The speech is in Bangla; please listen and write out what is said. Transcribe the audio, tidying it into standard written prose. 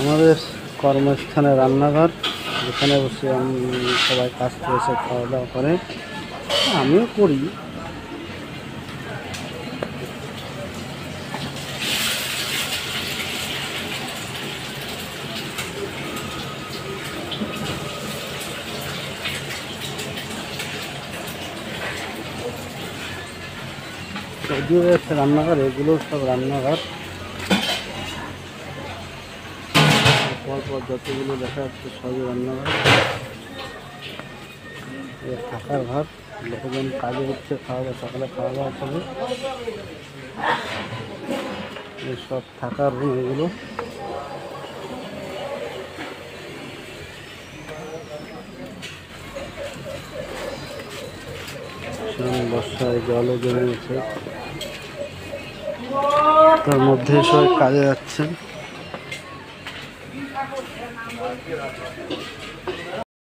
আমাদের কর্মস্থানে রান্নাঘর, যেখানে বসে সবাই কাজ করেছে, খাওয়া দাওয়া করে, আমিও করি। যদিও একটা রান্নাঘর, এগুলো সব রান্নাঘর। পরপর যতগুলো দেখা যাচ্ছে সবই রান্নাঘর। থাকার ঘর, লোকজন কাজে হচ্ছে, খাওয়া দাওয়া, সকালে খাওয়া দাওয়া করে। সব থাকার রুম এগুলো। বর্ষায় জলও জমে গেছে, তার মধ্যে সবাই কাজে যাচ্ছেন।